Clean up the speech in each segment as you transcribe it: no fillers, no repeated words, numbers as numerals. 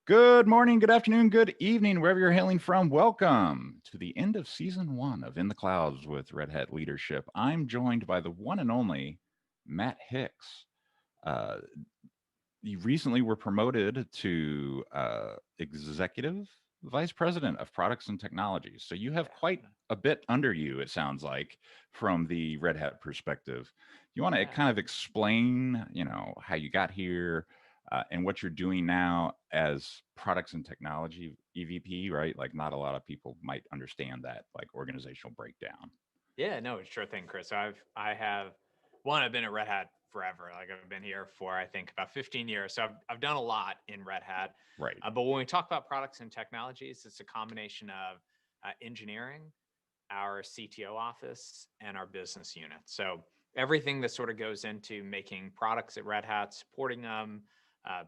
Good morning, good afternoon, good evening, wherever you're hailing from. Welcome to the end of season one of In the Clouds with Red Hat Leadership. I'm joined by the one and only Matt Hicks. Uh, you recently were promoted to Executive Vice President of Products and Technologies. So you have quite a bit under you, it sounds like, from the Red Hat perspective. You want to Yeah, kind of explain, how you got here, and what you're doing now as products and technology EVP, right? Like, not a lot of people might understand that, like, organizational breakdown. yeah, no, sure thing, Chris. I've been at Red Hat forever. Like I've been here for I think about 15 years. So I've done a lot in Red Hat. Right. But when we talk about products and technologies, it's a combination of engineering, our CTO office, and our business unit. So everything that sort of goes into making products at Red Hat, supporting them, uh,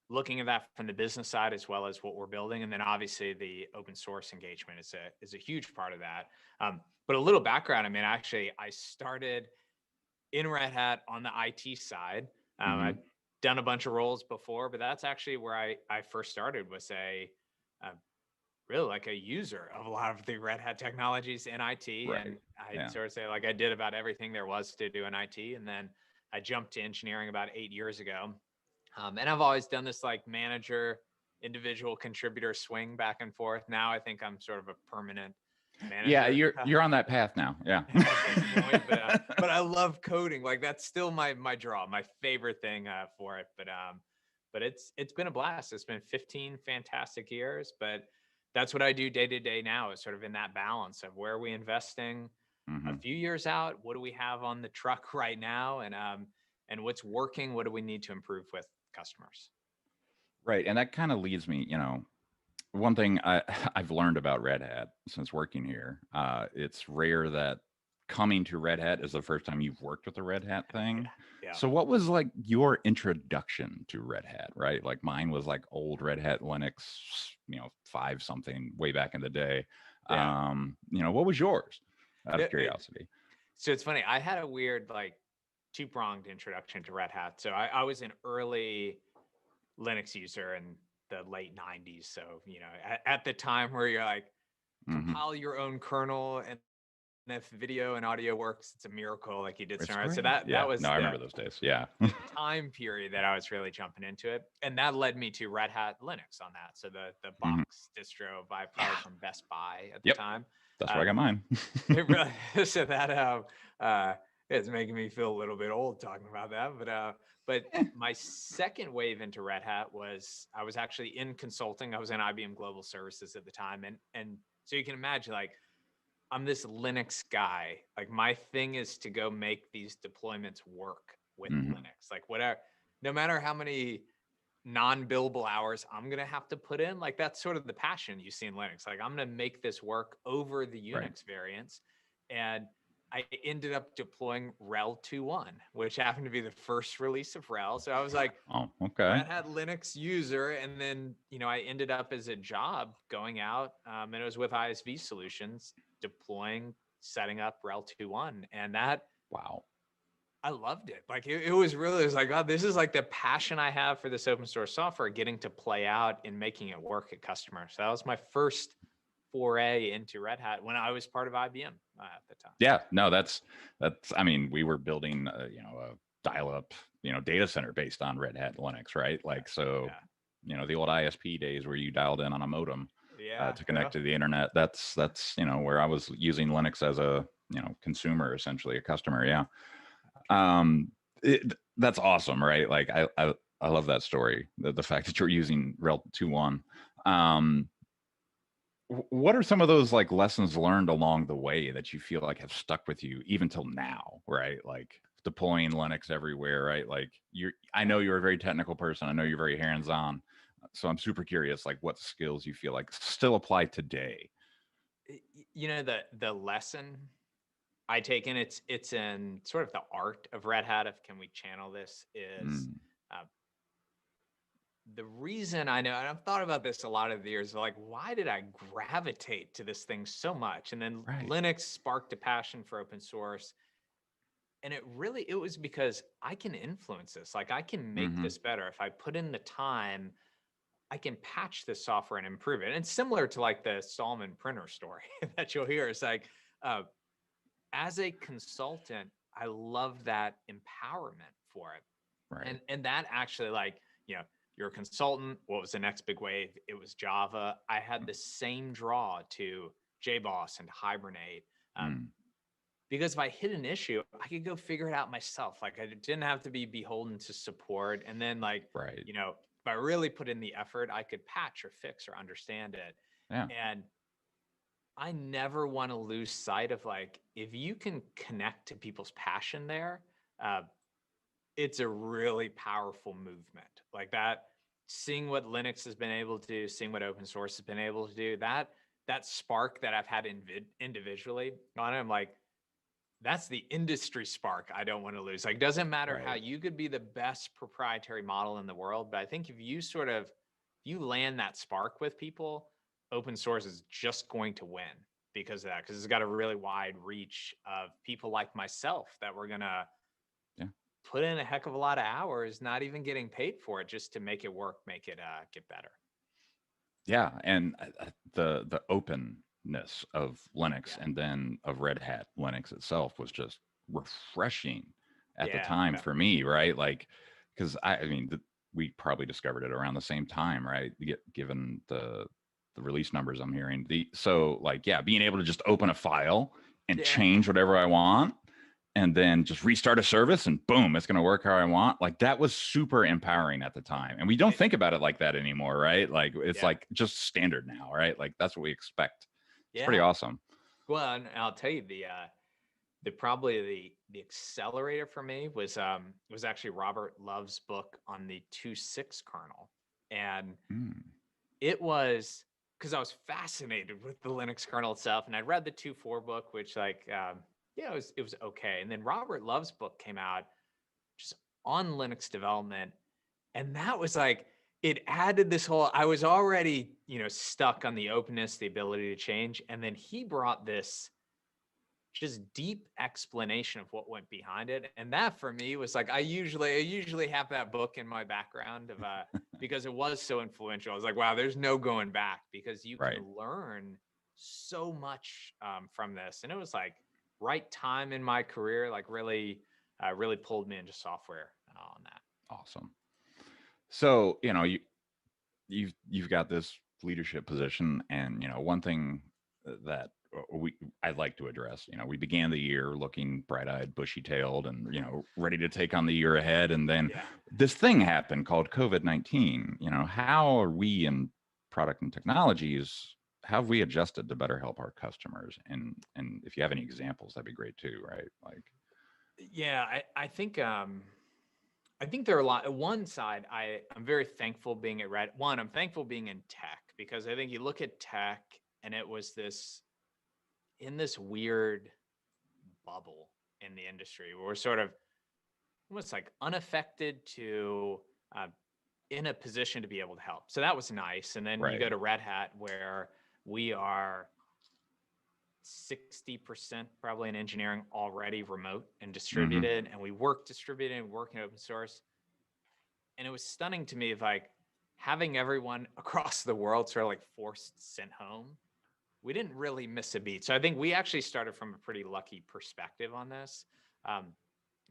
looking at that from the business side as well as what we're building, and then obviously the open source engagement is a huge part of that. But a little background. I mean, actually, I started in Red Hat on the IT side. I've Hmm. done a bunch of roles before, but that's actually where I first started was a really like a user of a lot of the Red Hat technologies in IT. Right. And I'd Yeah. sort of say like I did about everything there was to do in IT. And then I jumped to engineering about 8 years ago. And I've always done this like manager, individual contributor swing back and forth. Now I think I'm sort of a permanent Yeah, manager you're on that path now. Yeah. at this point, but I love coding. Like that's still my draw, my favorite thing for it. But it's been a blast. It's been 15 fantastic years. But that's what I do day to day now is sort of in that balance of where are we investing a Hmm. few years out, what do we have on the truck right now, and what's working, what do we need to improve with customers. Right. And that kind of leads me, one thing I've learned about Red Hat since working here, it's rare that coming to Red Hat is the first time you've worked with a Red Hat thing. Yeah, yeah, So, what was like your introduction to Red Hat, right? Like mine was like old Red Hat Linux, five something way back in the day. yeah. What was yours out of Yeah, curiosity? so it's funny. I had a weird like two-pronged introduction to Red Hat. So I was an early Linux user in the late 90s. So, at the time where you're like, Hmm. compile your own kernel, and if video and audio works, it's a miracle, like you did It's something, right? So great. that Yeah. was No, I remember those days. Yeah. the time period that I was really jumping into it. And that led me to Red Hat Linux on that. So the Hmm. box distro by Yeah. probably from Best Buy at the Yep. time. That's where Uh, I got mine. it really so that uh it's making me feel a little bit old talking about that. But my second wave into Red Hat was I was actually in consulting. I was in IBM Global Services at the time. And so you can imagine like I'm this Linux guy. Like my thing is to go make these deployments work with Hmm. Linux. Like whatever, no matter how many non-billable hours I'm gonna have to put in. Like that's sort of the passion you see in Linux. Like I'm gonna make this work over the Right. Unix variants. And I ended up deploying RHEL 2.1, which happened to be the first release of RHEL. So I was like Oh, okay. Red Hat Linux user. And then, I ended up as a job going out, and it was with ISV Solutions, deploying, setting up RHEL 2.1. And that Wow. I loved it. Like it was like, God, this is like the passion I have for this open source software getting to play out in making it work at customers. So that was my first foray into Red Hat when I was part of IBM at the time. Yeah, no, that's. I mean, we were building, a dial-up, data center based on Red Hat Linux, right? Like, so, Yeah. the old ISP days where you dialed in on a modem Yeah. to Yeah. connect to the internet. That's where I was using Linux as a consumer, essentially a customer. Yeah, that's awesome, right? Like, I love that story. The fact that you're using RHEL 2.1. Um, what are some of those like lessons learned along the way that you feel like have stuck with you even till now, right? Like deploying Linux everywhere, right? Like I know you're a very technical person. I know you're very hands-on. So I'm super curious, like what skills you feel like still apply today. The lesson I take in it's in sort of the art of Red Hat. If can we channel this is Mm, uh, the reason I know, and I've thought about this a lot of the years, like, why did I gravitate to this thing so much? And then right. Linux sparked a passion for open source. And it was because I can influence this. Like I can make Mm-hmm. this better if I put in the time I can patch this software and improve it. And it's similar to like the Stallman printer story that you'll hear. It's like, uh, as a consultant, I love that empowerment for it. Right. And that actually, like, you know, you're a consultant. What was the next big wave? It was Java. I had the same draw to JBoss and Hibernate. Um, Mm, because if I hit an issue, I could go figure it out myself. Like I didn't have to be beholden to support. And then like, right. you know, if I really put in the effort, I could patch or fix or understand it. Yeah. And I never want to lose sight of like, if you can connect to people's passion there, uh, it's a really powerful movement. Like that, seeing what Linux has been able to do, seeing what open source has been able to do, that spark that I've had individually on it, I'm like, that's the industry spark I don't want to lose. Like, doesn't matter how Right. you could be the best proprietary model in the world, but I think if you sort of you land that spark with people, open source is just going to win because of that, because it's got a really wide reach of people like myself that we're gonna Yeah. put in a heck of a lot of hours, not even getting paid for it, just to make it work, make it get better. Yeah. And the openness of Linux Yeah. and then of Red Hat Linux itself was just refreshing at the Yeah. time Yeah. for me, right? Like, because I mean, we probably discovered it around the same time, right? Given the release numbers I'm hearing. So like, yeah, being able to just open a file and Yeah. change whatever I want and then just restart a service and boom, it's going to work how I want. Like that was super empowering at the time. And we don't think about it like that anymore, right? Like it's Yeah. like just standard now, right? Like that's what we expect. It's pretty Yeah. awesome. Well, and I'll tell you the probably the accelerator for me was actually Robert Love's book on the 2.6 kernel. And Mm, it was because I was fascinated with the Linux kernel itself. And I read the 2.4 book, which like yeah, it was okay. And then Robert Love's book came out just on Linux development. And that was like it added this whole I was already, stuck on the openness, the ability to change. And then he brought this just deep explanation of what went behind it. And that for me was like I usually have that book in my background of because it was so influential. I was like, wow, there's no going back because you can right. learn so much from this. And it was like right time in my career, like really pulled me into software on that. Awesome. So, you've got this leadership position and one thing that I'd like to address, we began the year looking bright-eyed, bushy-tailed and ready to take on the year ahead, and then Yeah. this thing happened called COVID-19. How are we in product and technologies, how have we adjusted to better help our customers? And if you have any examples, that'd be great too, right? Like, Yeah, I think there are a lot. On one side, I'm very thankful being at Red. One, I'm thankful being in tech because I think you look at tech and it was this in this weird bubble in the industry where we're sort of almost like unaffected to uh, in a position to be able to help. So that was nice. And then you right. go to Red Hat where we are 60% probably in engineering already remote and Hmm. distributed, and we work distributed and work in open source. And it was stunning to me of like having everyone across the world sort of like forced sent home. We didn't really miss a beat. So I think we actually started from a pretty lucky perspective on this. Um,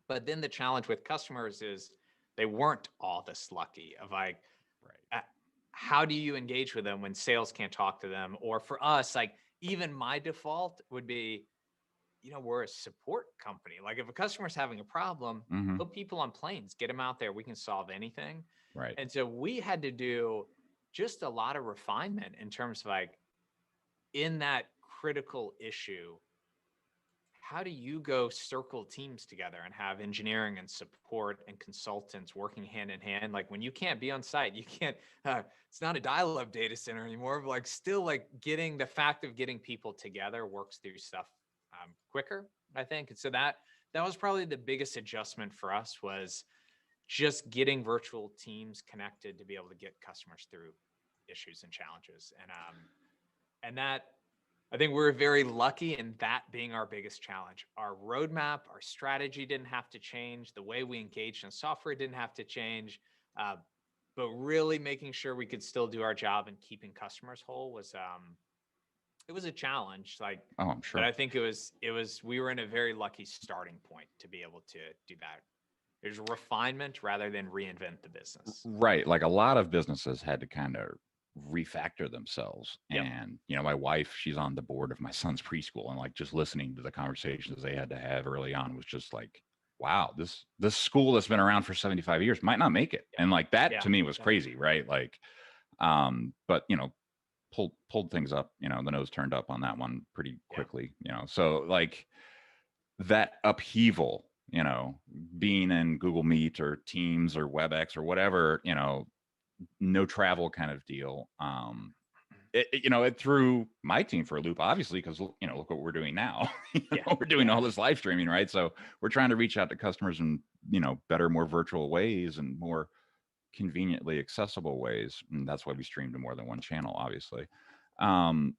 but then the challenge with customers is they weren't all this lucky of like, Right. uh, how do you engage with them when sales can't talk to them? Or for us, like even my default would be, we're a support company. Like if a customer's having a problem, Hmm. put people on planes, get them out there. We can solve anything. Right. And so we had to do just a lot of refinement in terms of like in that critical issue, how do you go circle teams together and have engineering and support and consultants working hand in hand? Like when you can't be on site, you can't, it's not a dial-up data center anymore, but like still like getting the fact of getting people together works through stuff quicker, I think. And so that was probably the biggest adjustment for us was just getting virtual teams connected to be able to get customers through issues and challenges. And that I think we're very lucky in that being our biggest challenge. Our roadmap, our strategy didn't have to change. The way we engaged in software didn't have to change. Uh, but really making sure we could still do our job and keeping customers whole was it was a challenge. Like, Oh, I'm but sure. I think it was we were in a very lucky starting point to be able to do that. There's refinement rather than reinvent the business. Right. Like a lot of businesses had to kind of refactor themselves. Yep. And, my wife, she's on the board of my son's preschool, and like just listening to the conversations they had to have early on was just like, wow, this school that's been around for 75 years might not make it. Yep. And like that Yeah. to me was Yeah. crazy, right? Like, but pulled things up, the nose turned up on that one pretty Yeah. quickly, So like that upheaval, being in Google Meet or Teams or WebEx or whatever, no travel kind of deal. It threw my team for a loop, obviously, because look what we're doing now. Yeah. We're doing Yeah. all this live streaming, right? So we're trying to reach out to customers in better, more virtual ways and more conveniently accessible ways, and that's why we stream to more than one channel, obviously. Um,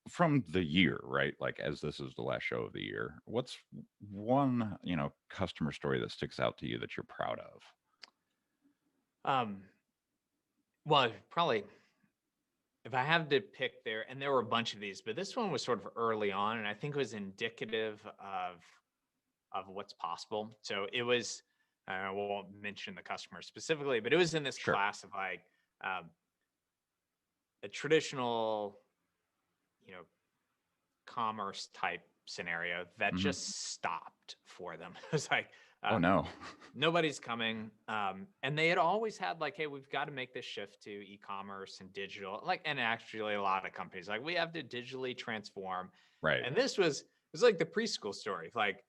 from the year, right? Like as this is the last show of the year, what's one customer story that sticks out to you that you're proud of? Um, well, probably if I have to pick there, and there were a bunch of these, but this one was sort of early on, and I think it was indicative of what's possible. So it was, I won't mention the customer specifically, but it was in this Sure. class of like um, a traditional, you know, commerce type scenario that Hmm. just stopped for them. It was like, Oh uh, no. nobody's coming. And they had always had like, hey, we've got to make this shift to e-commerce and digital. Like, and actually a lot of companies like we have to digitally transform. Right. And this was it was like the preschool story. Like,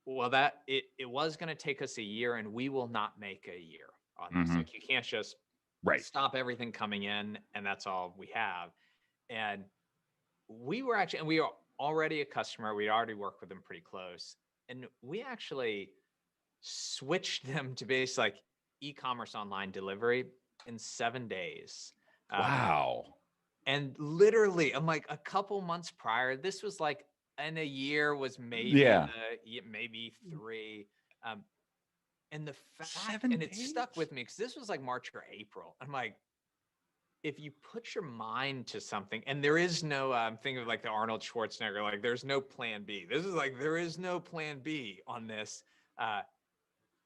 well, that it was going to take us a year, and we will not make a year on this. Hmm. Like, you can't just Right. stop everything coming in, and that's all we have. And we were actually, and we are already a customer. We'd already worked with them pretty close, and we actually switched them to base like e-commerce online delivery in 7 days. Um, Wow. and literally, I'm like a couple months prior, this was like, and a year was Yeah. maybe three. Um, and the fact, Seven and it stuck days. with me because this was like March or April. I'm like, if you put your mind to something, and there is no, I'm thinking of like the Arnold Schwarzenegger, like there's no plan B. This is like, there is no plan B on this. Uh,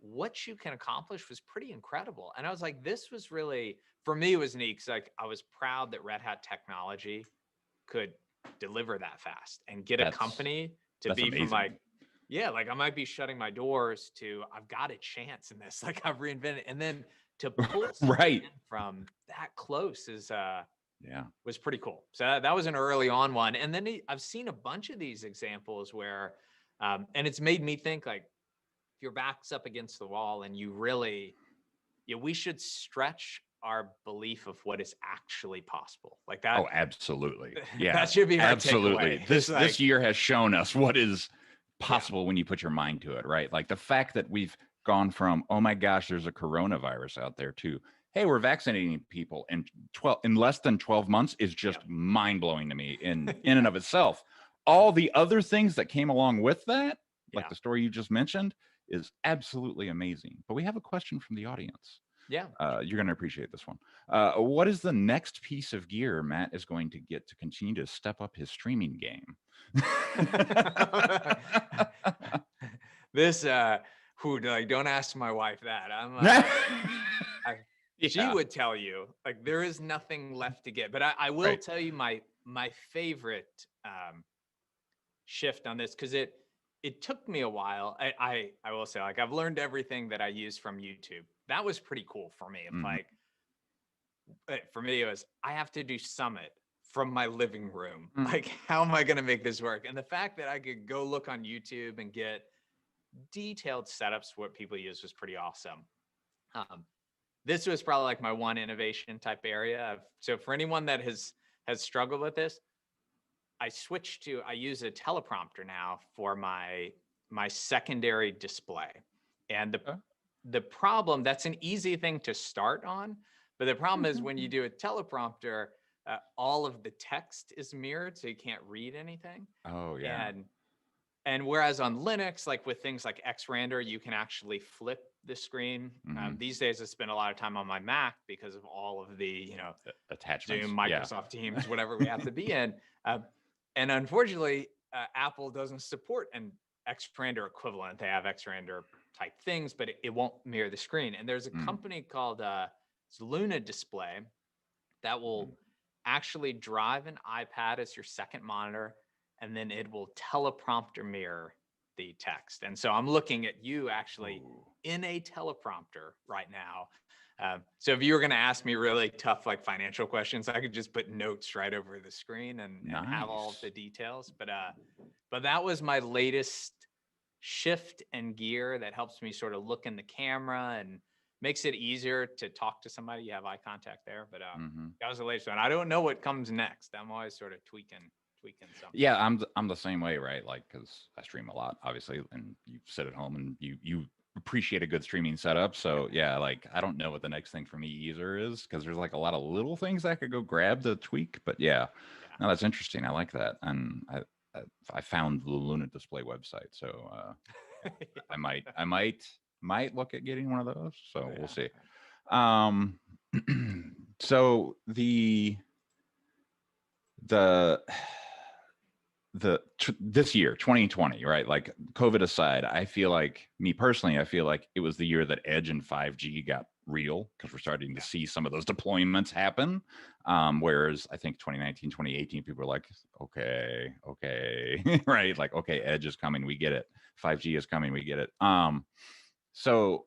what you can accomplish was pretty incredible. And I was like, this was really, for me, it was neat because like I was proud that Red Hat technology could deliver that fast and get a That's company to that's be from like, amazing. yeah, like I might be shutting my doors to I've got a chance in this. Like I've reinvented, and then to pull something Right. in from that close is Yeah. was pretty cool. So that was an early on one. And then I've seen a bunch of these examples where and it's made me think like if your back's up against the wall and you really, yeah, we should stretch our belief of what is actually possible. Like Oh, that, absolutely. Yeah. that should be our Absolutely. takeaway. It's This like, year has shown us what is yeah, possible when you put your mind to it, right? Like the fact that we've gone from, oh my gosh, there's a coronavirus out there too. Hey, we're vaccinating people in less than 12 months is yeah, just mind-blowing to me in and yeah, of itself. yeah, All the other things that came along with that, like yeah, the story you just mentioned, is absolutely amazing. But we have a question from the audience. yeah. You're going to appreciate this one. What is the next piece of gear Matt is going to get to continue to step up his streaming game? This, who like, don't ask my wife that. I, she Yeah. would tell you like there is nothing left to get. But I will Right. tell you my favorite shift on this because it took me a while. I will say like I've learned everything that I use from YouTube. That was pretty cool for me. It's Mhm. like for me it was I have to do Summit from my living room. Mm. Like how am I going to make this work? And the fact that I could go look on YouTube and get detailed setups what people use was pretty awesome. Um, this was probably like my one innovation type area. So for anyone that has struggled with this, I use a teleprompter now for my secondary display. And Okay. the problem, that's an easy thing to start on, but the problem is when you do a teleprompter, all of the text is mirrored, so you can't read anything. Oh yeah. And whereas on Linux, like with things like xrandr, you can actually flip the screen. Mhm. These days, I spend a lot of time on my Mac because of all of the, Attachments. Zoom, Yeah. Microsoft Teams, whatever we have to be in. And unfortunately, Apple doesn't support an X-Render equivalent. They have X-Render type things, but it won't mirror the screen. And there's a Mm. company called it's Luna Display that will Mm. actually drive an iPad as your second monitor, and then it will teleprompter mirror the text. And so I'm looking at you actually Ooh. in a teleprompter right now. So if you were going to ask me really tough, like financial questions, I could just put notes right over the screen and have all of Nice. the details. But that was my latest shift and gear that helps me sort of look in the camera and makes it easier to talk to somebody. You have eye contact there, but Mhm. that was the latest one. I don't know what comes next. I'm always sort of tweaking something. Yeah, I'm the same way, right? Like, because I stream a lot, obviously, and you sit at home and you appreciate a good streaming setup. So yeah, like I don't know what the next thing for me either is because there's like a lot of little things I could go grab to tweak. But yeah, Yeah. no, that's interesting. I like that, and I found the Luna Display website, so I might look at getting one of those. So we'll Yeah. see. Um, so the this year 2020, right, like COVID aside, I feel like, me personally, I feel like it was the year that edge and 5G got real because we're starting to Yeah. see some of those deployments happen, whereas I think 2019, 2018, people were like, okay right, like, okay, edge is coming, we get it, 5G is coming, we get it. So,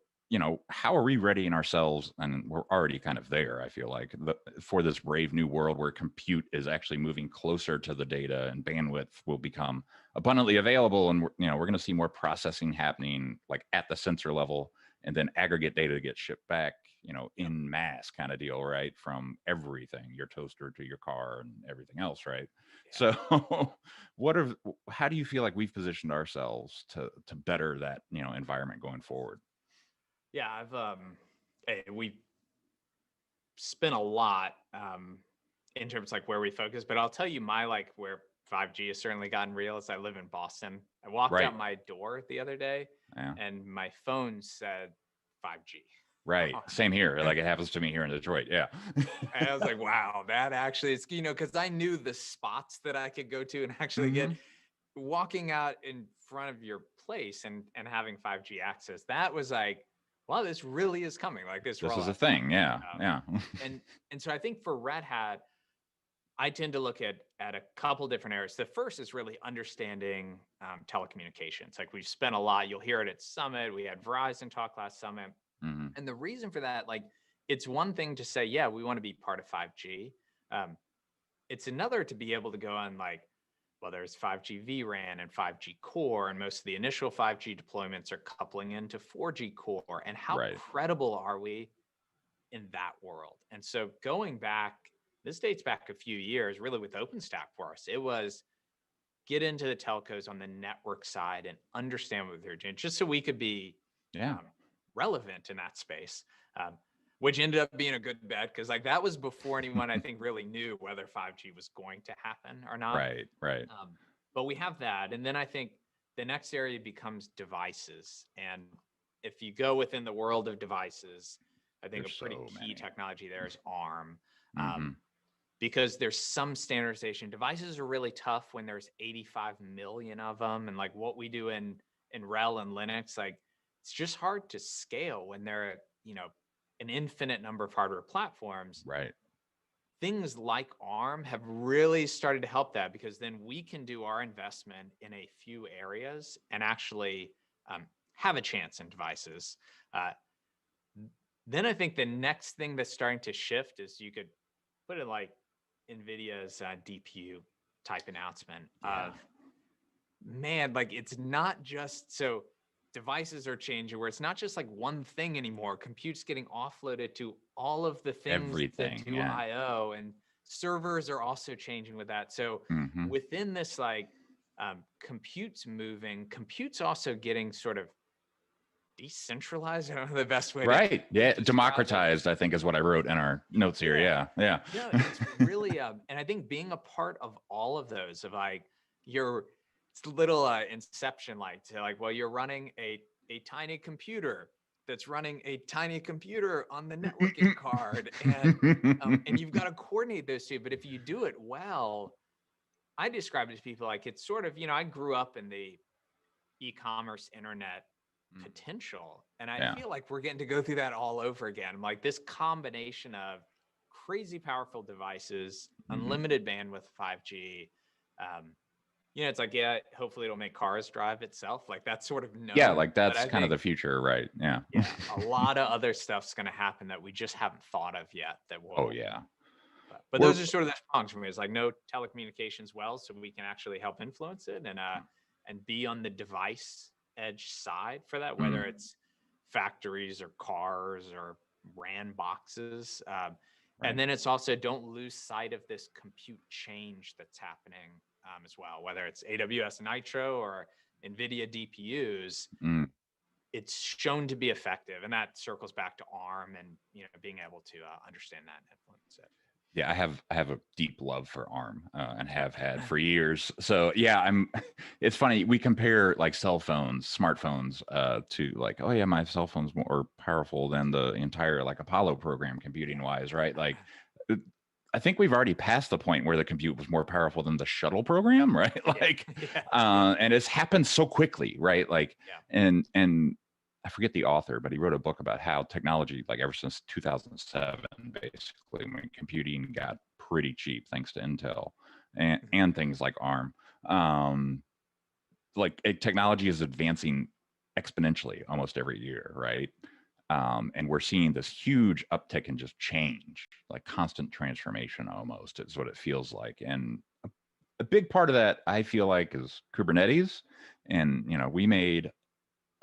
how are we readying ourselves? And we're already kind of there, I feel like, for this brave new world where compute is actually moving closer to the data and bandwidth will become abundantly available. And we're going to see more processing happening like at the sensor level, and then aggregate data to get shipped back, Yep. in mass kind of deal, right? From everything, your toaster to your car and everything else, right? Yeah. So how do you feel like we've positioned ourselves to better that, environment going forward? Yeah. We spent a lot in terms like where we focus, but I'll tell you my like where 5G has certainly gotten real is I live in Boston. I walked Right. out my door the other day Yeah. and my phone said 5G. Right. Same here. Like it happens to me here in Detroit. Yeah. And I was like, wow, that actually is, because I knew the spots that I could go to and actually get Hmm. walking out in front of your place and having 5G access. That was like, wow, this really is coming. Like this This is a rollout's coming. thing. Yeah. Um, Yeah. and and so I think for Red Hat, I tend to look at a couple different areas. The first is really understanding telecommunications. Like we've spent a lot. You'll hear it at Summit. We had Verizon talk last Summit. Hmm. And the reason for that, like, it's one thing to say, yeah, we want to be part of 5G. Um, it's another to be able to go on like, well, there's 5G vRAN and 5G core, and most of the initial 5G deployments are coupling into 4G core. And how Right. credible are we in that world? And so going back, this dates back a few years, really with OpenStack for us. It was get into the telcos on the network side and understand what they're doing, just so we could be Yeah. um, relevant in that space, um, which ended up being a good bet because like that was before anyone I think really knew whether 5G was going to happen or not. Right. Right. Um, but we have that, and then I think the next area becomes devices. And if you go within the world of devices, I think a There's pretty so key many. technology there is ARM. Hmm. Because there's some standardization. Devices are really tough when there's 85 million of them, and like what we do in RHEL and Linux, like it's just hard to scale when there are an infinite number of hardware platforms. Right. Things like ARM have really started to help that because then we can do our investment in a few areas and actually have a chance in devices. Uh, then I think the next thing that's starting to shift is you could put it like NVIDIA's DPU type announcement Yeah. of, man, like it's not just so devices are changing where it's not just like one thing anymore. Compute's getting offloaded to all of the things that Everything. do Yeah. IO, and servers are also changing with that. So Hmm. within this, like compute's moving, compute's also getting sort of decentralized. I don't know the best way to Right. Yeah. describe it. Democratized, I think, is what I wrote in our notes here. Yeah. Yeah. Yeah. No, it's really and I think being a part of all of those of like your it's little inception like to like, well, you're running a tiny computer. that's running a tiny computer on the networking card, and you've got to coordinate those two. But if you do it well, I describe it to people like it's sort of, I grew up in the e-commerce internet potential, and I Yeah. feel like we're getting to go through that all over again. Like this combination of crazy powerful devices, unlimited bandwidth, 5G. It's like, yeah, hopefully it'll make cars drive itself. Like that's sort of Yeah, known. like But that's I kind of think, the future, right? Yeah. yeah, a lot of other stuff's going to happen that we just haven't thought of yet that Oh will. yeah. But We're those are sort of the prongs for me. It's like no telecommunications well, so we can actually help influence it and be on the device edge side for that, whether it's factories or cars or RAN boxes. And right. then it's also don't lose sight of this compute change that's happening as well, whether it's AWS Nitro or NVIDIA DPUs. It's shown to be effective, and that circles back to ARM and being able to understand that and influence it. Yeah, I have a deep love for ARM and have had for years. So yeah, I'm. It's funny we compare like cell phones, smartphones, to like, oh yeah, my cell phone's more powerful than the entire like Apollo program computing wise, right? Like, I think we've already passed the point where the compute was more powerful than the shuttle program, right? Like, and it's happened so quickly, right? Like, and I forget the author, but he wrote a book about how technology, like ever since 2007, basically, when computing got pretty cheap thanks to Intel and things like ARM, like technology is advancing exponentially almost every year, right? And we're seeing this huge uptick in just change, like constant transformation almost is what it feels like. And a big part of that, I feel like, is Kubernetes. And, we made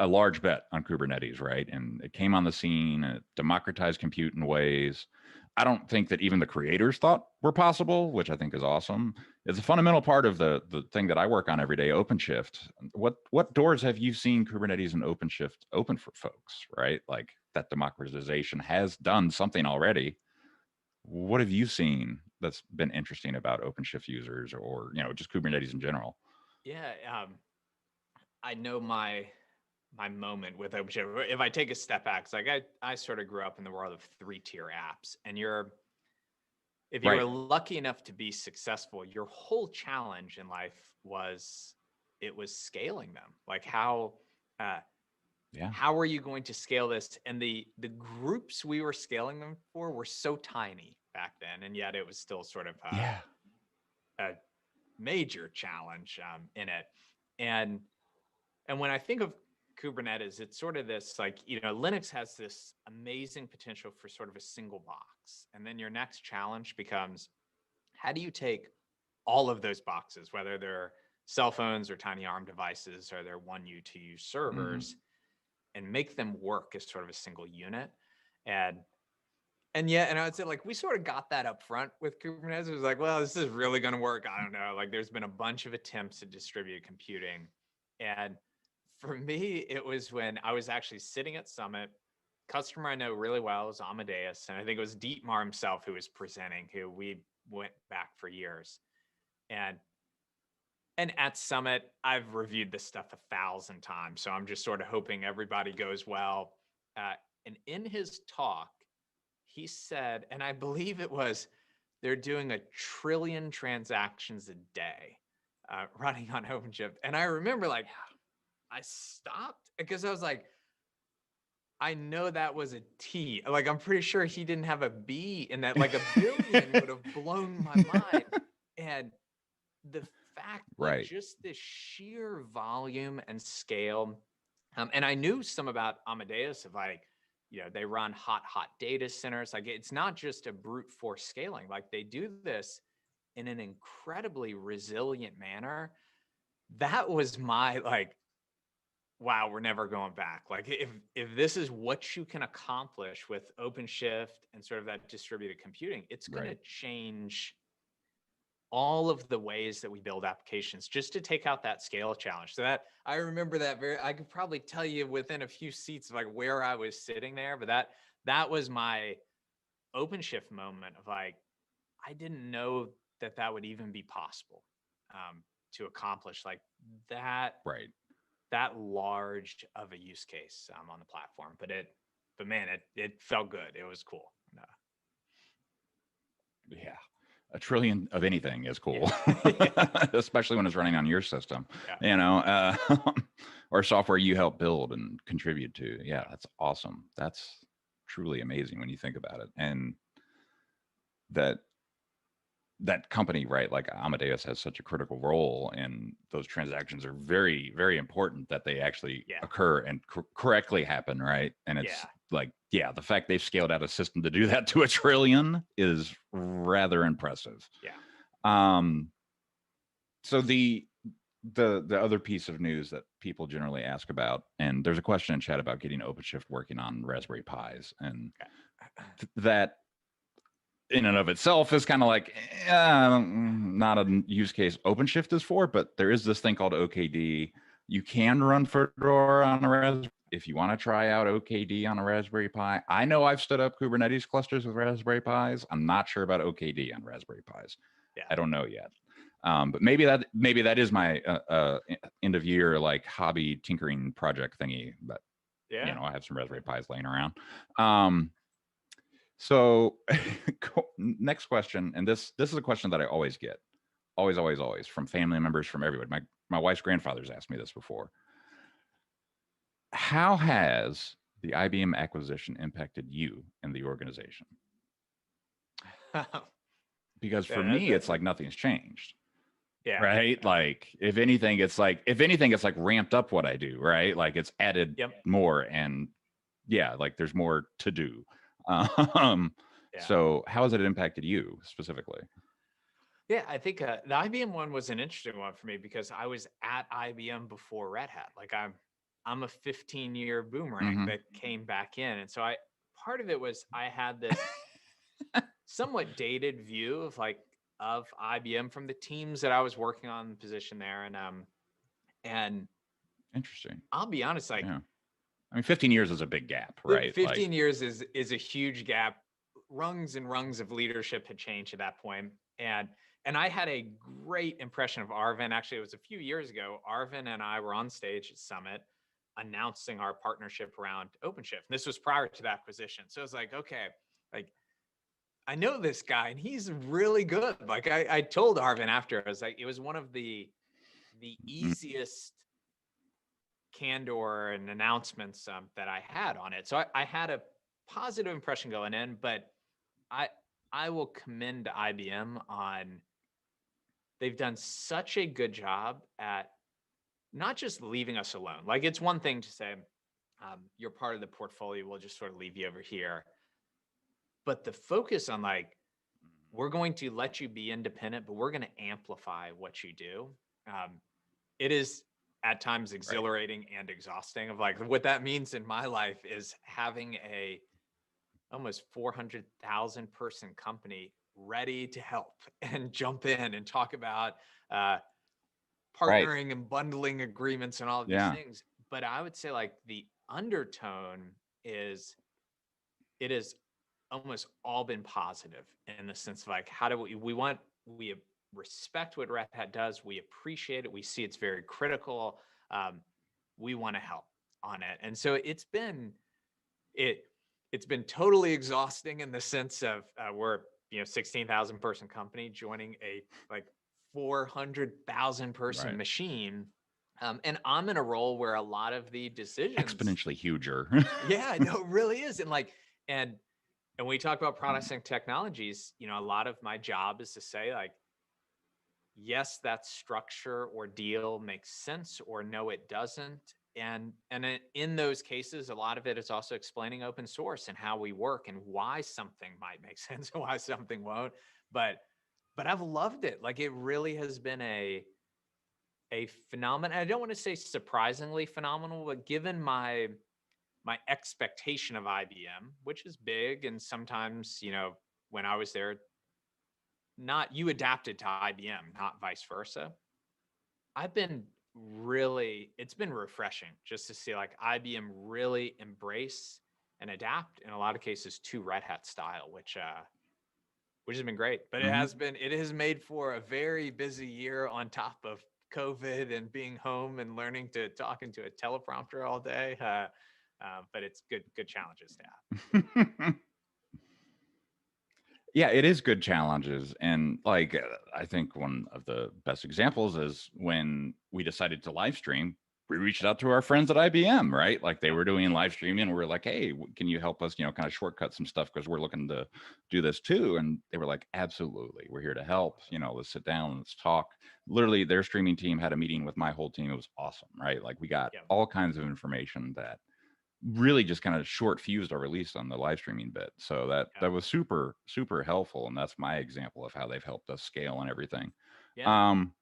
a large bet on Kubernetes, right? And it came on the scene, it democratized compute in ways I don't think that even the creators thought were possible, which I think is awesome. It's a fundamental part of the thing that I work on every day, OpenShift. What doors have you seen Kubernetes and OpenShift open for folks, right? Like that democratization has done something already. What have you seen that's been interesting about OpenShift users or, just Kubernetes in general? Yeah, I know my moment with OpenShift. If I take a step back, it's like I sort of grew up in the world of 3-tier apps, and if you were Right. lucky enough to be successful, your whole challenge in life was scaling them. Like uh, Yeah. how are you going to scale this? And the groups we were scaling them for were so tiny back then, and yet it was still sort of Yeah. a major challenge in it. And when I think of Kubernetes, it's sort of this like, Linux has this amazing potential for sort of a single box. And then your next challenge becomes, how do you take all of those boxes, whether they're cell phones or tiny ARM devices or they're 1U, 2U servers, and make them work as sort of a single unit? And yeah, and I would say like we sort of got that up front with Kubernetes. It was like, well, this is really going to work. I don't know. Like there's been a bunch of attempts at distributed computing. And for me, it was when I was actually sitting at Summit. Customer I know really well is Amadeus. And I think it was Dietmar himself who was presenting, who we went back for years. And at Summit, I've reviewed this stuff 1,000 times. So I'm just sort of hoping everybody goes well. And in his talk, he said, and I believe it was, they're doing 1 trillion transactions a day running on OpenShift. And I remember like, I stopped because I was like, I know that was a T. Like, I'm pretty sure he didn't have a B in that. Like, 1 billion would have blown my mind. And the fact, like, Right. just this sheer volume and scale. And I knew some about Amadeus of like, they run hot data centers. Like, it's not just a brute force scaling. Like, they do this in an incredibly resilient manner. That was my like, wow, we're never going back. Like if this is what you can accomplish with OpenShift and sort of that distributed computing, it's going to Right. change all of the ways that we build applications just to take out that scale challenge. So that I remember that I could probably tell you within a few seats of like where I was sitting there, but that was my OpenShift moment of like, I didn't know that would even be possible to accomplish like that. Right. that large of a use case on the platform. But man, it felt good. It was cool. Yeah. A trillion of anything is cool, Yeah. especially when it's running on your system, Yeah. you know, or software you help build and contribute to. Yeah, that's awesome. That's truly amazing when you think about it. And that that company, right? Like Amadeus has such a critical role, and those transactions are very, very important that they actually Yeah. occur and correctly happen, right? And it's Yeah. like, yeah, the fact they've scaled out a system to do that to a trillion is rather impressive. Yeah. So the other piece of news that people generally ask about, and there's a question in chat about getting OpenShift working on Raspberry Pis, and that in and of itself is kind of like not a use case OpenShift is for, but there is this thing called OKD. You can run Fedora on a Raspberry if you want to try out OKD on a Raspberry Pi. I know I've stood up Kubernetes clusters with Raspberry Pis. I'm not sure about OKD on Raspberry Pis. Yeah. I don't know yet. But maybe that is my end of year like hobby tinkering project thingy. But Yeah. you know, I have some Raspberry Pis laying around. So next question, and this is a question that I always get, always from family members, from everybody. My wife's grandfather's asked me this before. How has the IBM acquisition impacted you and the organization? Because for me, it's like nothing's changed. Yeah. Right. Like if anything, it's like ramped up what I do, right? Like it's added more, and yeah, like there's more to do. So how has it impacted you specifically? Yeah, I think the IBM one was an interesting one for me because I was at IBM before Red Hat. Like I'm a 15-year boomerang that came back in, and so part of it was I had this somewhat dated view of IBM from the teams that I was working on the position there, and interesting. I'll be honest, like. Yeah. I mean, 15 years is a big gap, right? 15 years is a huge gap. Rungs and rungs of leadership had changed at that point. And I had a great impression of Arvin. Actually, it was a few years ago. Arvin and I were on stage at Summit announcing our partnership around OpenShift. This was prior to the acquisition. So I was like, okay, like I know this guy and he's really good. Like I told Arvin after, I was like, it was one of the easiest candor and announcements that I had on it. So I had a positive impression going in, but I will commend IBM on, they've done such a good job at not just leaving us alone. Like it's one thing to say, you're part of the portfolio, we'll just sort of leave you over here. But the focus on like, we're going to let you be independent, but we're going to amplify what you do. It is at times exhilarating and exhausting of like what that means in my life is having a almost 400,000 person company ready to help and jump in and talk about partnering and bundling agreements and all of these things. But I would say like the undertone is it has almost all been positive in the sense of like, how do we respect what Red Hat does. We appreciate it. We see it's very critical. We want to help on it. And so it's been totally exhausting in the sense of we're 16,000 person company joining a like 400,000 person machine. And I'm in a role where a lot of the decisions exponentially huger. Yeah, no, it really is. And like, and when we talk about products and technologies, a lot of my job is to say like, yes, that structure or deal makes sense, or no, it doesn't. And in those cases, a lot of it is also explaining open source and how we work and why something might make sense and why something won't. But I've loved it. Like it really has been a phenomenon. I don't want to say surprisingly phenomenal, but given my expectation of IBM, which is big, and sometimes, when I was there, you adapted to IBM, not vice versa. It's been refreshing just to see like IBM really embrace and adapt in a lot of cases to Red Hat style, which has been great. But it has made for a very busy year on top of COVID and being home and learning to talk into a teleprompter all day. But it's good challenges to have. Yeah, it is good challenges. And like, I think one of the best examples is when we decided to live stream, we reached out to our friends at IBM, right? Like they Yep. were doing live streaming and we are like, hey, can you help us, kind of shortcut some stuff because we're looking to do this too. And they were like, absolutely, we're here to help. Let's sit down, let's talk. Literally, their streaming team had a meeting with my whole team. It was awesome, right? Like we got Yep. all kinds of information that really just kind of short fused our release on the live streaming bit. So that Yep. was super, super helpful. And that's my example of how they've helped us scale and everything. Yeah. Um,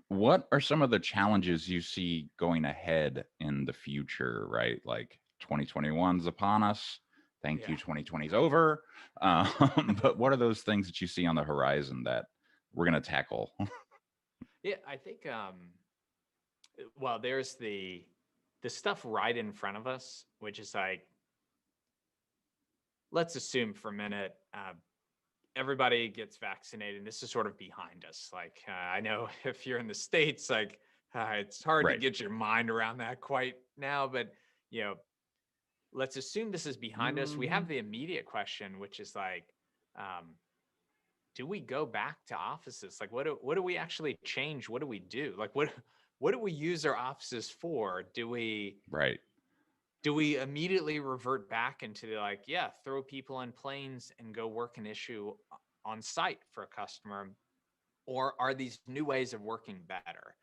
what are some of the challenges you see going ahead in the future, right? Like 2021's upon us. Thank Yeah. you, 2020's over. But what are those things that you see on the horizon that we're going to tackle? Yeah. I think, well, there's the stuff right in front of us, which is like, let's assume for a minute, everybody gets vaccinated. And this is sort of behind us. Like, I know if you're in the States, like, it's hard to Right. get your mind around that quite now, but you know, let's assume this is behind us. We have the immediate question, which is like, um, do we go back to offices? Like, what do we actually change? What do we do? Like, what do we use our offices for? Right. Do we immediately revert back into the, like, yeah, throw people in planes and go work an issue on site for a customer? Or are these new ways of working better?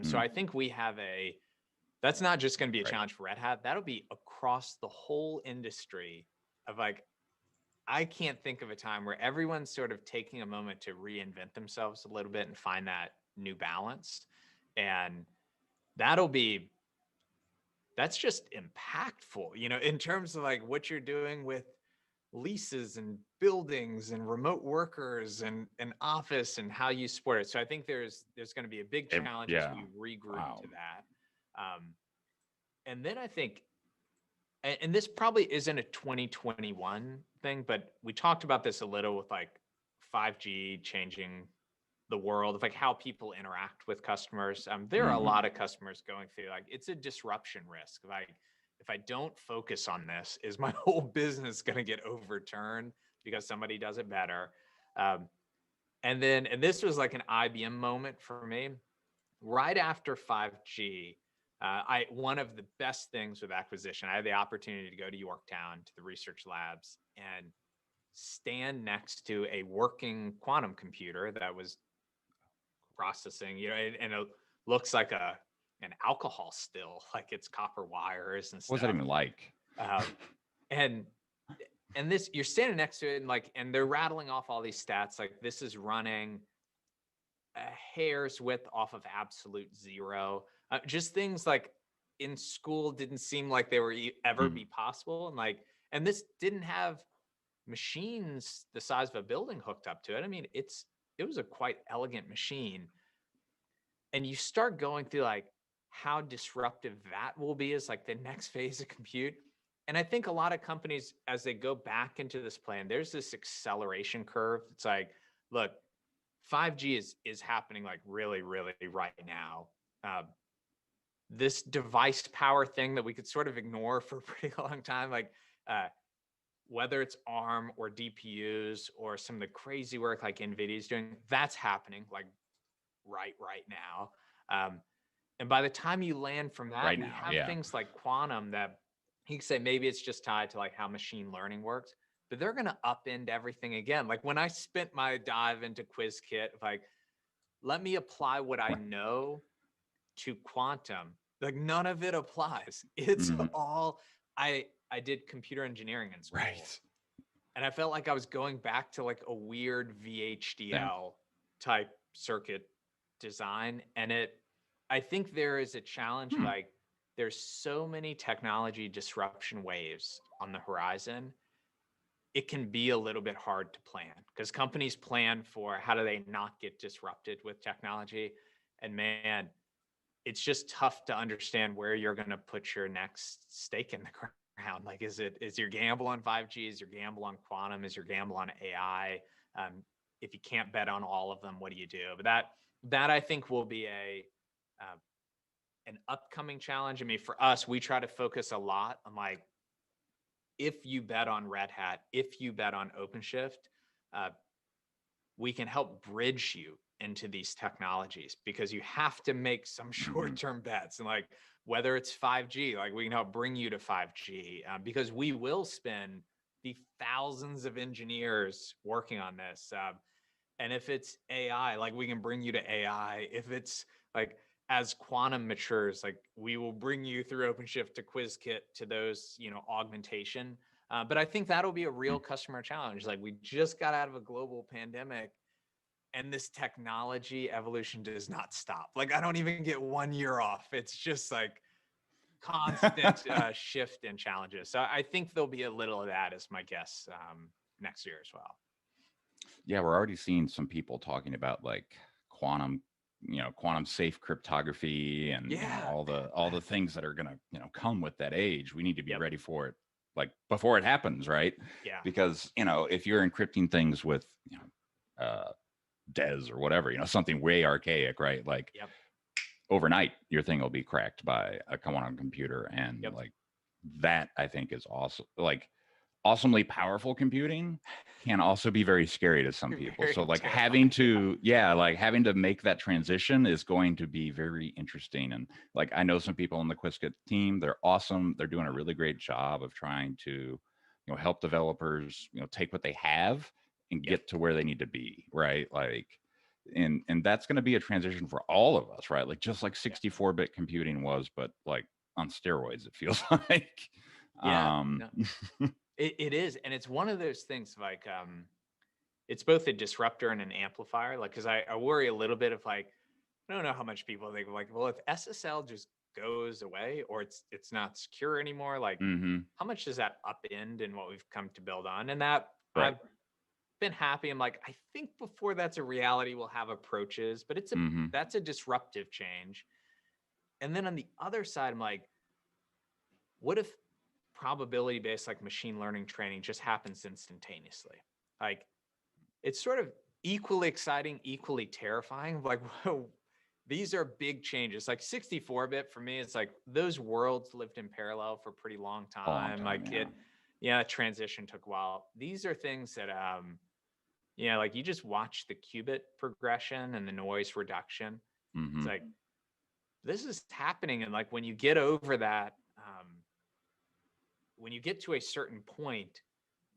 So Mm, I think that's not just going to be a right. challenge for Red Hat. That'll be across the whole industry of like, I can't think of a time where everyone's sort of taking a moment to reinvent themselves a little bit and find that new balance. And that'll be, that's just impactful, in terms of like what you're doing with leases and buildings and remote workers and office and how you support it. So I think there's going to be a big challenge as Yeah. we regroup Wow. to that. And then I think, and this probably isn't a 2021 thing, but we talked about this a little with like 5G changing the world of like how people interact with customers. There are a Hmm. lot of customers going through like, it's a disruption risk. If I don't focus on this, is my whole business going to get overturned because somebody does it better? Um, and this was like an IBM moment for me. Right after 5G, one of the best things with acquisition, I had the opportunity to go to Yorktown to the research labs and stand next to a working quantum computer that was processing, and it looks like an alcohol still, like it's copper wires and What was that stuff. even like? Um, and this, you're standing next to it and like, and they're rattling off all these stats. Like this is running a hair's width off of absolute zero. Just things like in school didn't seem like they were ever Mm, be possible. And this didn't have machines the size of a building hooked up to it. I mean, it was a quite elegant machine. And you start going through like how disruptive that will be as like the next phase of compute. And I think a lot of companies, as they go back into this plan, there's this acceleration curve. It's like, look, 5G is happening like really, really right now. Uh, this device power thing that we could sort of ignore for a pretty long time, like uh, whether it's ARM or DPUs or some of the crazy work like NVIDIA's doing, that's happening like right now. Um, and by the time you land from that, right we now. have Yeah. things like quantum that you can say maybe it's just tied to like how machine learning works, but they're going to upend everything again. Like when I spent my dive into QuizKit, like let me apply what I Right. know to quantum. Like none of it applies. It's Mhm. all I did computer engineering in school, Right. and I felt like I was going back to like a weird Same. VHDL type circuit design. And I think there is a challenge, Hmm. like there's so many technology disruption waves on the horizon. It can be a little bit hard to plan because companies plan for how do they not get disrupted with technology. And man, it's just tough to understand where you're going to put your next stake in the ground. Like, is your gamble on 5G? Is your gamble on quantum? Is your gamble on AI? If you can't bet on all of them, what do you do? But that I think will be Uh, an upcoming challenge. I mean, for us, we try to focus a lot on like, if you bet on Red Hat, if you bet on OpenShift, uh, we can help bridge you into these technologies because you have to make some Hmm. short-term bets. And like, whether it's 5G, like we can help bring you to 5G because we will spend the thousands of engineers working on this. And if it's AI, like we can bring you to AI. If it's like as quantum matures, like we will bring you through OpenShift to QuizKit to those, augmentation. But I think that'll be a real customer challenge. Like we just got out of a global pandemic and this technology evolution does not stop. Like I don't even get 1 year off. It's just like constant shift and challenges. So I think there'll be a little of that as my guess next year as well. Yeah, we're already seeing some people talking about like quantum, quantum safe cryptography and Yeah. all the things that are gonna come with that age. We need to be Yep. ready for it, like before it happens, right? Yeah. Because if you're encrypting things with DES or whatever, something way archaic, right? Like Yep. overnight, your thing will be cracked by a quantum computer, and Yep. like that, I think is awesome. Like awesomely powerful computing can also be very scary to some people. So Very like having terrifying. Yeah. to, yeah, like having to make that transition is going to be very interesting. And like I know some people on the Qiskit team, they're awesome. They're doing a really great job of trying to, help developers, take what they have and Yep. get to where they need to be, right? Like and that's going to be a transition for all of us, right? Like just like Yeah. 64-bit computing was, but like on steroids, it feels like. Yeah. um No, it is. And it's one of those things like, it's both a disruptor and an amplifier. Like, cause I worry a little bit of like, I don't know how much people think of like, well, if SSL just goes away or it's not secure anymore, like hmm how much does that upend in what we've come to build on? And that right. I've been happy. I'm like, I think before that's a reality, we'll have approaches, but hmm that's a disruptive change. And then on the other side, I'm like, what if probability based like machine learning training just happens instantaneously? Like it's sort of equally exciting, equally terrifying. Like, whoa, these are big changes. Like 64-bit for me, it's like those worlds lived in parallel for a pretty long A long time. time, Like yeah. yeah, transition took a while. These are things that, like you just watch the qubit progression and the noise reduction. It's hmm like, this is happening. And like when you get over that, when you get to a certain point,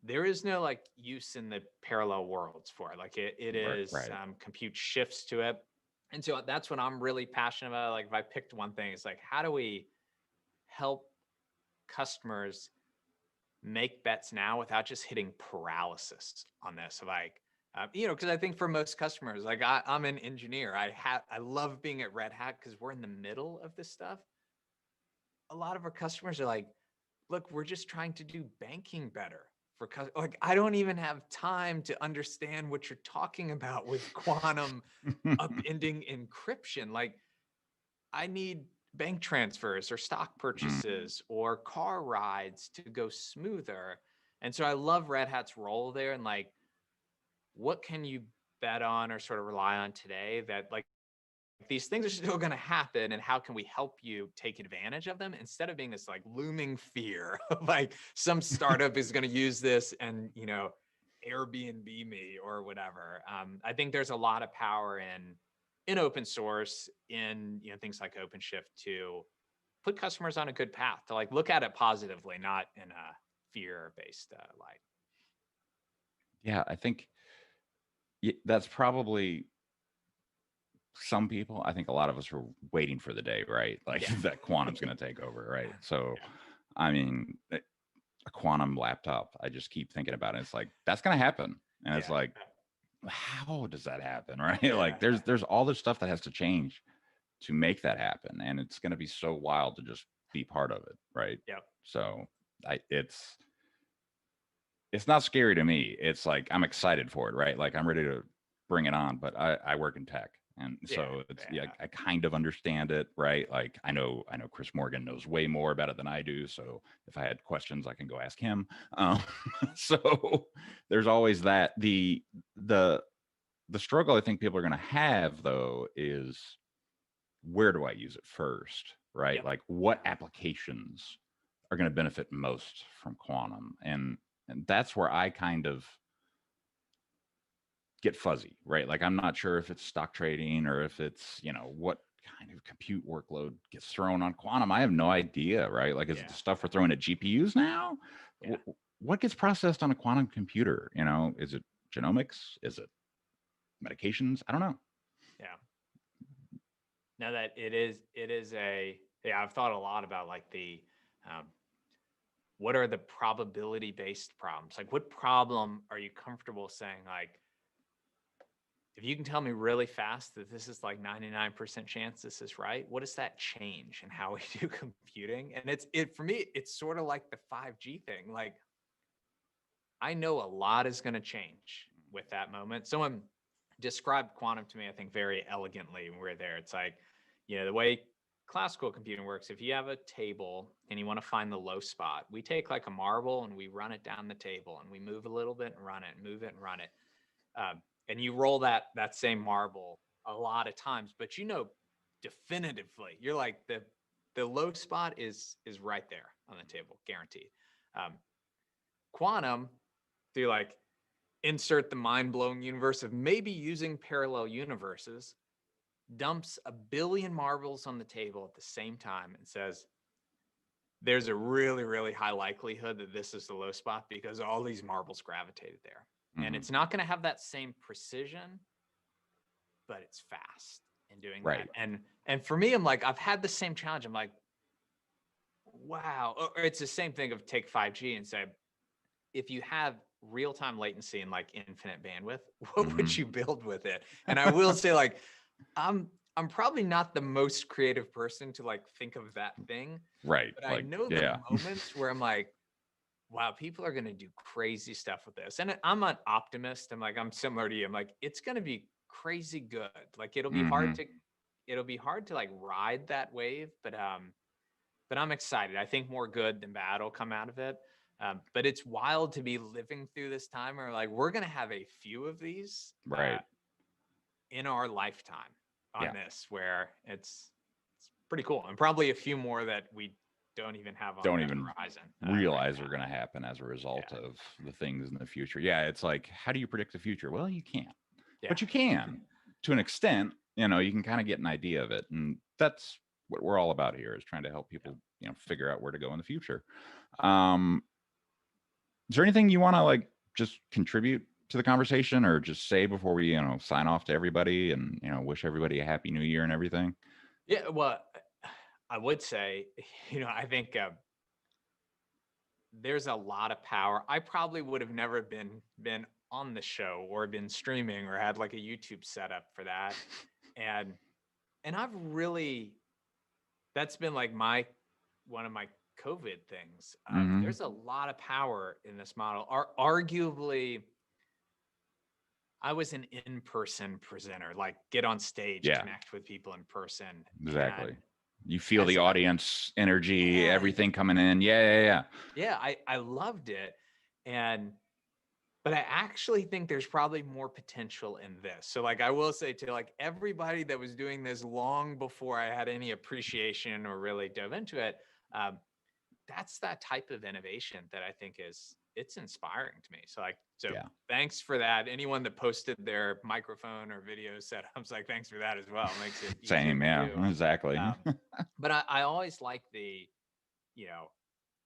there is no like use in the parallel worlds for it. Like it right, is right. compute shifts to it. And so that's what I'm really passionate about. Like if I picked one thing, it's like, how do we help customers make bets now without just hitting paralysis on this? Like, because I think for most customers, like I'm an engineer. I love being at Red Hat because we're in the middle of this stuff. A lot of our customers are like, look, we're just trying to do banking better for like I don't even have time to understand what you're talking about with quantum upending encryption. Like I need bank transfers or stock Mm. purchases or car rides to go smoother. And so I love Red Hat's role there and like what can you bet on or sort of rely on today that like these things are still going to happen and how can we help you take advantage of them instead of being this like looming fear of like some startup is going to use this and Airbnb me or whatever. I think there's a lot of power in open source, in things like OpenShift to put customers on a good path to like look at it positively, not in a fear based light. Yeah, I think that's probably some people. I think a lot of us are waiting for the day, right? Like Yeah. that quantum's going to take over, right? So, Yeah. I mean, a quantum laptop, I just keep thinking about it. It's like that's going to happen, and it's Yeah. like, how does that happen, right? Yeah. Like, there's all this stuff that has to change to make that happen, and it's going to be so wild to just be part of it, right? Yep. So, it's not scary to me. It's like I'm excited for it, right? Like I'm ready to bring it on. But I work in tech, and Yeah. so it's yeah, Yeah. I kind of understand it, right? Like I know Chris Morgan knows way more about it than I do. So if I had questions, I can go ask him. Um, so there's always that. The struggle I think people are going to have though is where do I use it first, right? Yep. Like what applications are going to benefit most from quantum? And that's where I kind of get fuzzy, right? Like I'm not sure if it's stock trading or if it's, what kind of compute workload gets thrown on quantum. I have no idea, right? Like is it the Yeah. stuff we're throwing at GPUs now? Yeah. What gets processed on a quantum computer? Is it genomics? Is it medications? I don't know. Yeah. Now that it is yeah, I've thought a lot about like um, what are the probability based problems? Like what problem are you comfortable saying like, if you can tell me really fast that this is like 99% chance this is right, what does that change in how we do computing? And it for me, it's sort of like the 5G thing. Like I know a lot is going to change with that moment. Someone described quantum to me, I think, very elegantly when we were there. It's like, the way classical computing works, if you have a table and you want to find the low spot, we take like a marble and we run it down the table and we move a little bit and run it, move it and run it. And you roll that same marble a lot of times, but definitively, you're like the low spot is right there on the table, guaranteed. Um, Quantum, through like insert the mind-blowing universe of maybe using parallel universes, dumps a billion marbles on the table at the same time and says there's a really, really high likelihood that this is the low spot because all these marbles gravitated there. And Mm-hmm. it's not going to have that same precision, but it's fast in doing Right. that. And for me, I'm like, I've had the same challenge. I'm like, wow. Or it's the same thing of take 5G and say, if you have real-time latency and like infinite bandwidth, what would you build with it? And I will say, like, I'm probably not the most creative person to like think of that thing. Right. But I know the yeah. moments where I'm like, wow, people are gonna do crazy stuff with this. And I'm an optimist. I'm similar to you. I'm like, it's gonna be crazy good. Like it'll be hard to like ride that wave, but I'm excited. I think more good than bad will come out of it. But it's wild to be living through this time where like we're gonna have a few of these Right. in our lifetime on Yeah. this, where it's pretty cool, and probably a few more that we don't even have on Don't the even horizon. realize are going to happen as a result Yeah. of the things in the future. Yeah, it's like, how do you predict the future? Well, you can't, Yeah. but you can to an extent. You can kind of get an idea of it, and that's what we're all about here, is trying to help people, figure out where to go in the future. Is there anything you want to like just contribute to the conversation, or just say before we, sign off to everybody and wish everybody a happy new year and everything? Yeah. Well, I would say, I think there's a lot of power. I probably would have never been on the show or been streaming or had like a YouTube setup for that. And I've really, that's been like one of my COVID things. Mm-hmm. There's a lot of power in this model. Arguably, I was an in-person presenter, like get on stage, Yeah, connect with people in person. exactly. And You feel as the I, audience energy, yeah, everything coming in. Yeah. yeah, I loved it. But I actually think there's probably more potential in this. So like I will say to like everybody that was doing this long before I had any appreciation or really dove into it, that's that type of innovation that I think it's inspiring to me. So Yeah. thanks for that. Anyone that posted their microphone or video setups, like thanks for that as well. It makes it easier Same. to Yeah, do. exactly. But I always like you know,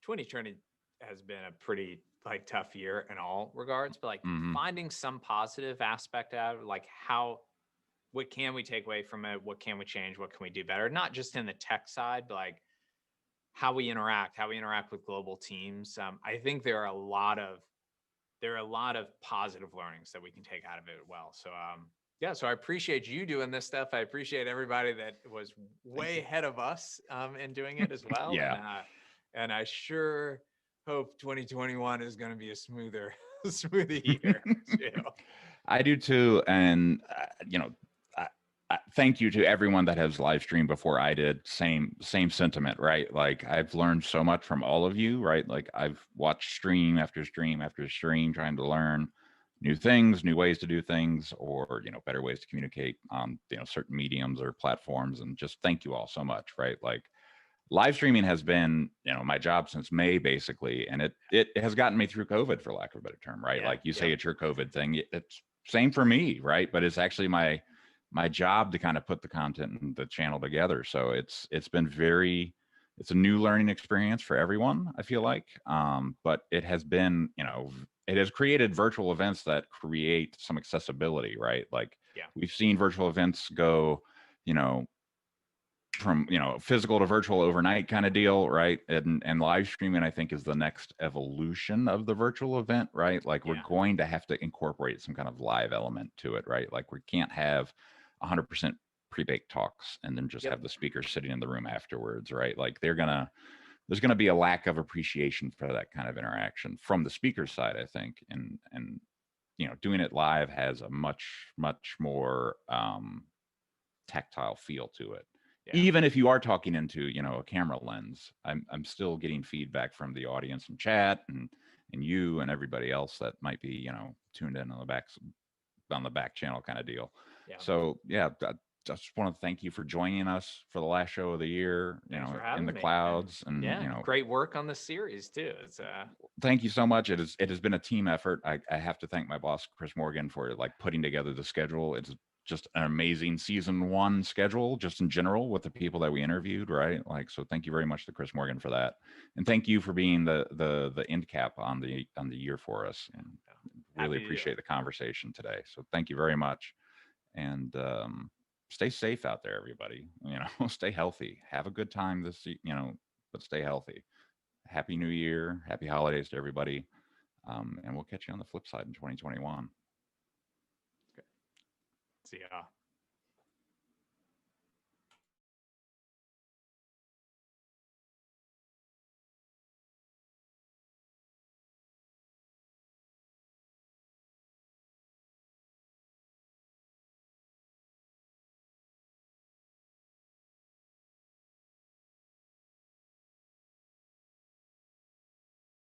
2020 has been a pretty like tough year in all regards, but like Mm-hmm. finding some positive aspect out of like what can we take away from it? What can we change? What can we do better? Not just in the tech side, but like how we interact with global teams. I think there are a lot of positive learnings that we can take out of it as well. So yeah, so I appreciate you doing this stuff. I appreciate everybody that was way ahead of us in doing it as well. Yeah. And I sure hope 2021 is going to be a smoother year. I do too. And, thank you to everyone that has live streamed before I did. Same sentiment, right? Like I've learned so much from all of you, right? Like I've watched stream after stream after stream trying to learn new things, new ways to do things, or better ways to communicate on certain mediums or platforms. And just thank you all so much, right? Like live streaming has been my job since May basically, and it has gotten me through COVID, for lack of a better term, right? Yeah. Like you say, Yep. it's your COVID thing. It's same for me, right? But it's actually my job to kind of put the content and the channel together. So it's been it's a new learning experience for everyone, I feel like. But it has been, it has created virtual events that create some accessibility, right? Like Yeah. we've seen virtual events go, you know, from physical to virtual overnight kind of deal, right? And live streaming, I think, is the next evolution of the virtual event, right? Like we're Yeah. going to have to incorporate some kind of live element to it, right? Like we can't have 100% pre-baked talks and then just Yep. have the speakers sitting in the room afterwards, right? Like there's gonna be a lack of appreciation for that kind of interaction from the speaker side, I think. And doing it live has a much more tactile feel to it. Yeah. Even if you are talking into a camera lens, I'm still getting feedback from the audience in chat and you and everybody else that might be tuned in on the back channel kind of deal. Yeah. So yeah, I just want to thank you for joining us for the last show of the year. Thanks for In the having me. And clouds, and yeah, great work on the series too. It's thank you so much. It has been a team effort. I have to thank my boss Chris Morgan for like putting together the schedule. It's just an amazing season one schedule, just in general with the people that we interviewed, right? Like, so thank you very much to Chris Morgan for that, and thank you for being the end cap on the year for us. And really happy to do it. appreciate the conversation today. So thank you very much, and stay safe out there, everybody. Stay healthy. Have a good time but stay healthy. Happy New Year. Happy holidays to everybody. And we'll catch you on the flip side in 2021. See ya.